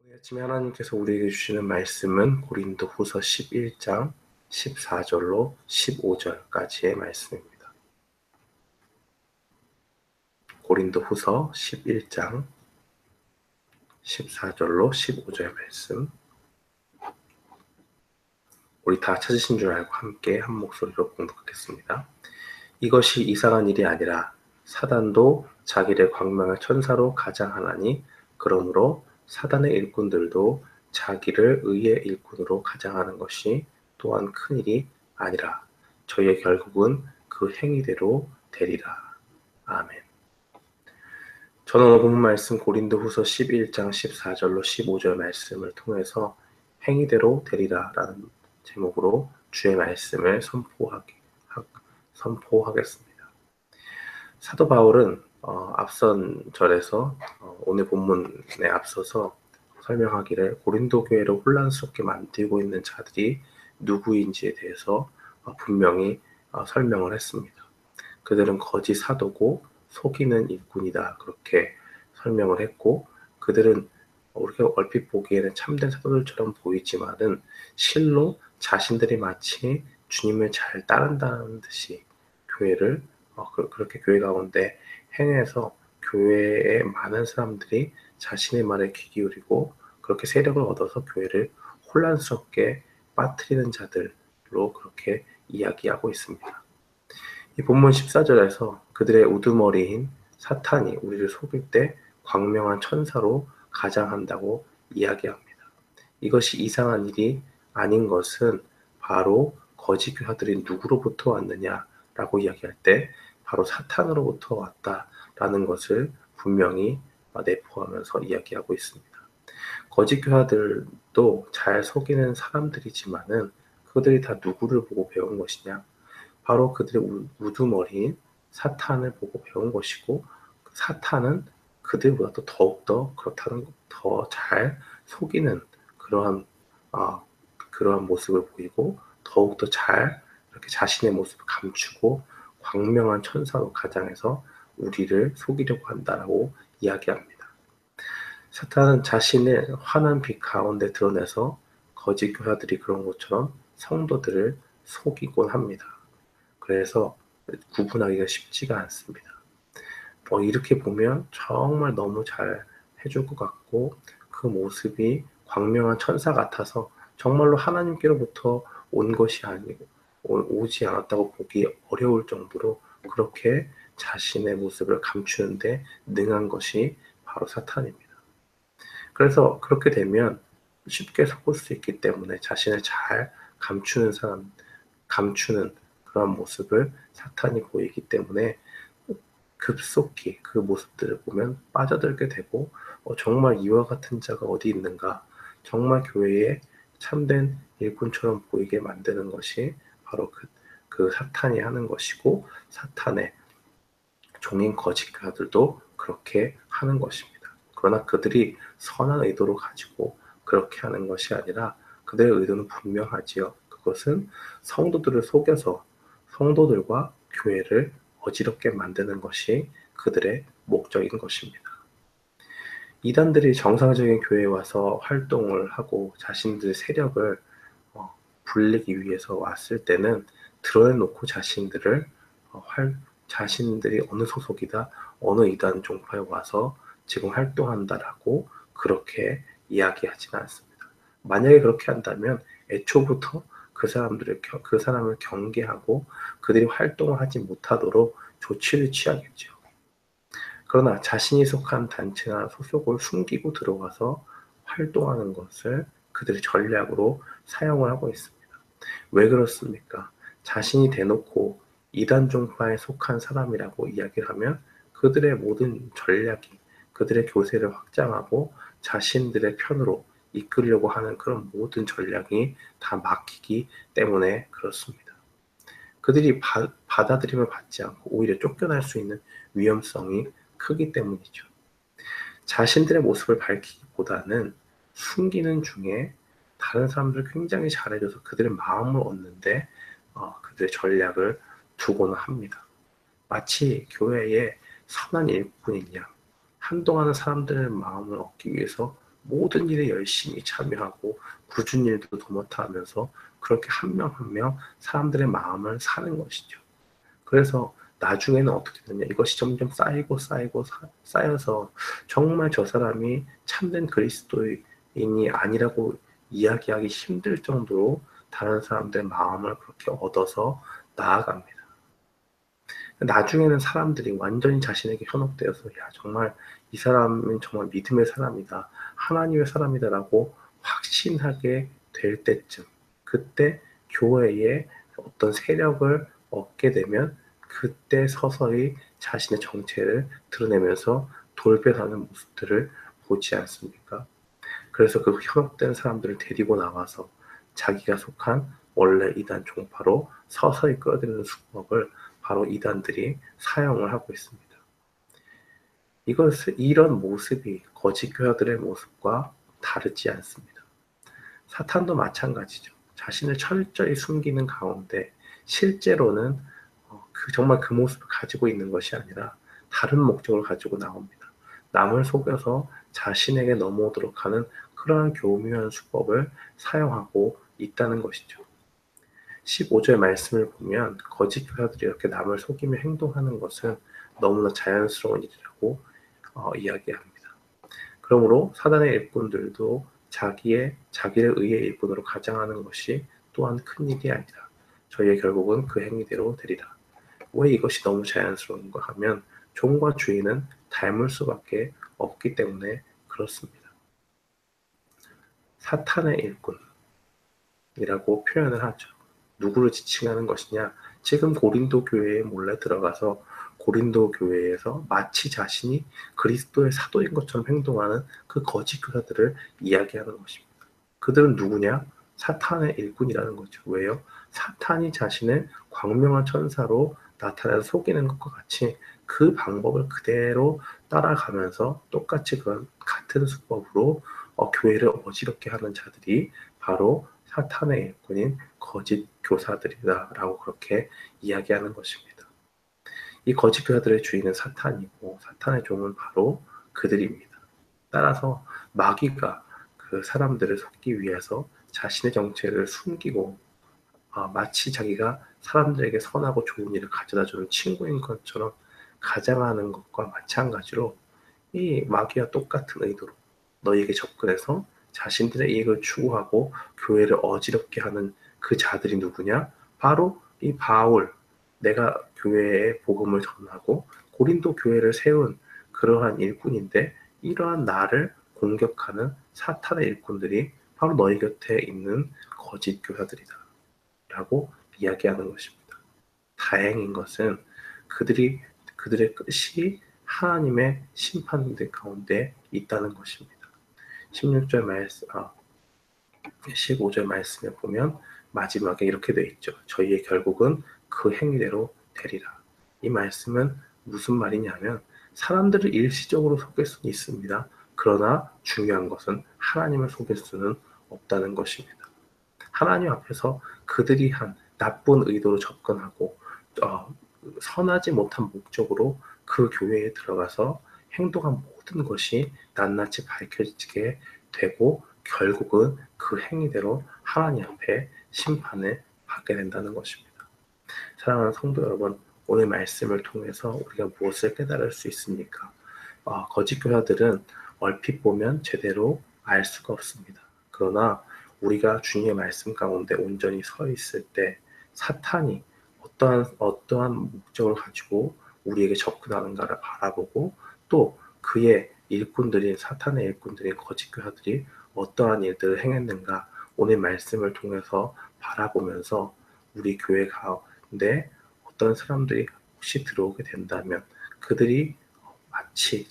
오늘 아침에 하나님께서 우리에게 주시는 말씀은 고린도후서 11장 14절로 15절까지의 말씀입니다. 고린도후서 11장 14절로 15절 말씀. 우리 다 찾으신 줄 알고 함께 한 목소리로 봉독하겠습니다. 이것이 이상한 일이 아니라 사단도 자기를 광명의 천사로 가장하나니 그러므로 사단의 일꾼들도 자기를 의의 일꾼으로 가장하는 것이 또한 큰일이 아니라 저희의 결국은 그 행위대로 되리라. 아멘. 저는 오늘 본문 말씀 고린도후서 11장 14절로 15절 말씀을 통해서 행위대로 되리라 라는 제목으로 주의 말씀을 선포하겠습니다. 사도 바울은 앞선 절에서 오늘 본문에 앞서서 설명하기를 고린도 교회를 혼란스럽게 만들고 있는 자들이 누구인지에 대해서 분명히 설명을 했습니다. 그들은 거짓 사도고 속이는 일꾼이다 그렇게 설명을 했고, 그들은 우리가 얼핏 보기에는 참된 사도들처럼 보이지만은 실로 자신들이 마치 주님을 잘 따른다는 듯이 교회를 그렇게 교회 가운데 행해서 교회에 많은 사람들이 자신의 말에 귀 기울이고 그렇게 세력을 얻어서 교회를 혼란스럽게 빠뜨리는 자들로 그렇게 이야기하고 있습니다. 이 본문 14절에서 그들의 우두머리인 사탄이 우리를 속일 때 광명한 천사로 가장한다고 이야기합니다. 이것이 이상한 일이 아닌 것은 바로 거짓 교사들이 누구로부터 왔느냐라고 이야기할 때 바로 사탄으로부터 왔다라는 것을 분명히 내포하면서 이야기하고 있습니다. 거짓 교사들도 잘 속이는 사람들이지만은 그들이 다 누구를 보고 배운 것이냐? 바로 그들의 우두머리인 사탄을 보고 배운 것이고, 사탄은 그들보다 더욱더 그렇다는 더 잘 속이는 그러한 모습을 보이고 더욱더 잘 이렇게 자신의 모습을 감추고 광명한 천사로 가장해서 우리를 속이려고 한다라고 이야기합니다. 사탄은 자신의 환한 빛 가운데 드러내서 거짓 교사들이 그런 것처럼 성도들을 속이곤 합니다. 그래서 구분하기가 쉽지가 않습니다. 이렇게 보면 정말 너무 잘 해줄 것 같고 그 모습이 광명한 천사 같아서 정말로 하나님께로부터 온 것이 아니고 오지 않았다고 보기 어려울 정도로 그렇게 자신의 모습을 감추는데 능한 것이 바로 사탄입니다. 그래서 그렇게 되면 쉽게 속을 수 있기 때문에 자신을 잘 감추는 그런 모습을 사탄이 보이기 때문에 급속히 그 모습들을 보면 빠져들게 되고 정말 이와 같은 자가 어디 있는가, 정말 교회에 참된 일꾼처럼 보이게 만드는 것이 바로 그 사탄이 하는 것이고, 사탄의 종인 거짓가들도 그렇게 하는 것입니다. 그러나 그들이 선한 의도로 가지고 그렇게 하는 것이 아니라 그들의 의도는 분명하지요. 그것은 성도들을 속여서 성도들과 교회를 어지럽게 만드는 것이 그들의 목적인 것입니다. 이단들이 정상적인 교회에 와서 활동을 하고 자신들의 세력을 불리기 위해서 왔을 때는 드러내놓고 자신들이 어느 소속이다, 어느 이단 종파에 와서 지금 활동한다라고 그렇게 이야기하지는 않습니다. 만약에 그렇게 한다면 애초부터 그 사람을 경계하고 그들이 활동을 하지 못하도록 조치를 취하겠죠. 그러나 자신이 속한 단체나 소속을 숨기고 들어가서 활동하는 것을 그들의 전략으로 사용을 하고 있습니다. 왜 그렇습니까? 자신이 대놓고 이단 종파에 속한 사람이라고 이야기를 하면 그들의 모든 전략이 그들의 교세를 확장하고 자신들의 편으로 이끌려고 하는 그런 모든 전략이 다 막히기 때문에 그렇습니다. 그들이 받아들임을 받지 않고 오히려 쫓겨날 수 있는 위험성이 크기 때문이죠. 자신들의 모습을 밝히기보다는 숨기는 중에 다른 사람들을 굉장히 잘해줘서 그들의 마음을 얻는데 그들의 전략을 두고는 합니다. 마치 교회에 선한 일꾼인 양, 한동안은 사람들의 마음을 얻기 위해서 모든 일에 열심히 참여하고 굳은 일도 도맡아 하면서 그렇게 한 명 한 명 사람들의 마음을 사는 것이죠. 그래서 나중에는 어떻게 되냐, 이것이 점점 쌓이고 쌓이고 쌓여서 정말 저 사람이 참된 그리스도인이 아니라고 이야기하기 힘들 정도로 다른 사람들의 마음을 그렇게 얻어서 나아갑니다. 나중에는 사람들이 완전히 자신에게 현혹되어서 야, 정말 이 사람은 정말 믿음의 사람이다, 하나님의 사람이다라고 확신하게 될 때쯤, 그때 교회에 어떤 세력을 얻게 되면 그때 서서히 자신의 정체를 드러내면서 돌변하는 모습들을 보지 않습니까? 그래서 그 현혹된 사람들을 데리고 나와서 자기가 속한 원래 이단 종파로 서서히 끌어들이는 수법을 바로 이단들이 사용을 하고 있습니다. 이런 모습이 거짓 교사들의 모습과 다르지 않습니다. 사탄도 마찬가지죠. 자신을 철저히 숨기는 가운데 실제로는 정말 그 모습을 가지고 있는 것이 아니라 다른 목적을 가지고 나옵니다. 남을 속여서 자신에게 넘어오도록 하는 그러한 교묘한 수법을 사용하고 있다는 것이죠. 15절 말씀을 보면 거짓 교사들이 이렇게 남을 속이며 행동하는 것은 너무나 자연스러운 일이라고 이야기합니다. 그러므로 사단의 일꾼들도 자기를 의의 일꾼으로 가장하는 것이 또한 큰 일이 아니라 저희의 결국은 그 행위대로 되리라. 왜 이것이 너무 자연스러운가 하면 종과 주인은 닮을 수밖에 없기 때문에 그렇습니다. 사탄의 일꾼이라고 표현을 하죠. 누구를 지칭하는 것이냐? 지금 고린도 교회에 몰래 들어가서 고린도 교회에서 마치 자신이 그리스도의 사도인 것처럼 행동하는 그 거짓 교사들을 이야기하는 것입니다. 그들은 누구냐? 사탄의 일꾼이라는 거죠. 왜요? 사탄이 자신을 광명한 천사로 나타내서 속이는 것과 같이 그 방법을 그대로 따라가면서 똑같이 그런 같은 수법으로 교회를 어지럽게 하는 자들이 바로 사탄의 일꾼인 거짓 교사들이다라고 그렇게 이야기하는 것입니다. 이 거짓 교사들의 주인은 사탄이고 사탄의 종은 바로 그들입니다. 따라서 마귀가 그 사람들을 속기 위해서 자신의 정체를 숨기고 마치 자기가 사람들에게 선하고 좋은 일을 가져다주는 친구인 것처럼 가장하는 것과 마찬가지로 이 마귀와 똑같은 의도로 너희에게 접근해서 자신들의 이익을 추구하고 교회를 어지럽게 하는 그 자들이 누구냐? 바로 이 바울, 내가 교회에 복음을 전하고 고린도 교회를 세운 그러한 일꾼인데 이러한 나를 공격하는 사탄의 일꾼들이 바로 너희 곁에 있는 거짓 교사들이다 라고 이야기하는 것입니다. 다행인 것은 그들의 끝이 하나님의 심판들 가운데 있다는 것입니다. 16절 말씀, 15절 말씀에 보면 마지막에 이렇게 되어 있죠. 저희의 결국은 그 행위대로 되리라. 이 말씀은 무슨 말이냐면 사람들을 일시적으로 속일 수는 있습니다. 그러나 중요한 것은 하나님을 속일 수는 없다는 것입니다. 하나님 앞에서 그들이 한 나쁜 의도로 접근하고 선하지 못한 목적으로 그 교회에 들어가서 행동한 모든 것이 낱낱이 밝혀지게 되고 결국은 그 행위대로 하나님 앞에 심판을 받게 된다는 것입니다. 사랑하는 성도 여러분, 오늘 말씀을 통해서 우리가 무엇을 깨달을 수 있습니까? 거짓 교사들은 얼핏 보면 제대로 알 수가 없습니다. 그러나 우리가 주님의 말씀 가운데 온전히 서 있을 때 사탄이 어떠한 목적을 가지고 우리에게 접근하는가를 바라보고 또 그의 일꾼들인 사탄의 일꾼들인 거짓 교사들이 어떠한 일들을 행했는가 오늘 말씀을 통해서 바라보면서 우리 교회 가운데 어떤 사람들이 혹시 들어오게 된다면 그들이 마치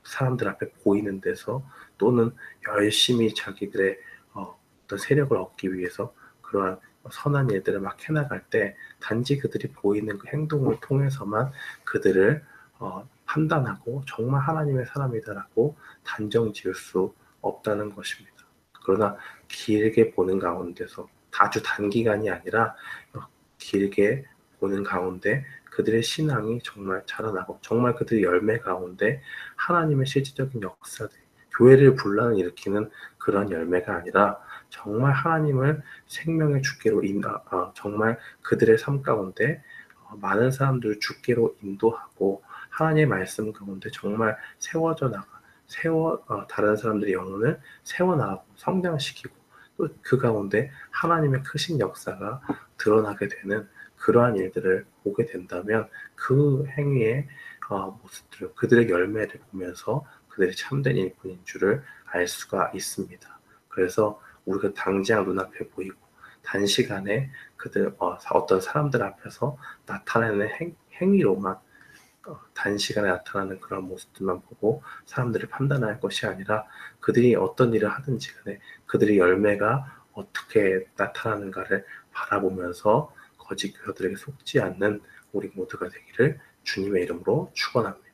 사람들 앞에 보이는 데서 또는 열심히 자기들의 어떤 세력을 얻기 위해서 그러한 선한 일들을 막 해나갈 때 단지 그들이 보이는 그 행동을 통해서만 그들을 판단하고 정말 하나님의 사람이다라고 단정 지을 수 없다는 것입니다. 그러나 길게 보는 가운데서 아주 단기간이 아니라 길게 보는 가운데 그들의 신앙이 정말 자라나고 정말 그들의 열매 가운데 하나님의 실질적인 역사들이 교회를 분란일으키는 그런 열매가 아니라 정말 하나님을 생명의 주께로 정말 그들의 삶 가운데 많은 사람들을 주께로 인도하고 하나님의 말씀 가운데 정말 다른 사람들의 영혼을 세워나가고 성장시키고 또 그 가운데 하나님의 크신 역사가 드러나게 되는 그러한 일들을 보게 된다면 그 행위의 모습들을 그들의 열매를 보면서 그들이 참된 일꾼인 줄을 알 수가 있습니다. 그래서 우리가 당장 눈앞에 보이고 단시간에 어떤 사람들 앞에서 나타내는 행위로만 단시간에 나타나는 그런 모습들만 보고 사람들을 판단할 것이 아니라 그들이 어떤 일을 하든지 간에 그들의 열매가 어떻게 나타나는가를 바라보면서 거짓 교사들에게 속지 않는 우리 모두가 되기를 주님의 이름으로 축원합니다.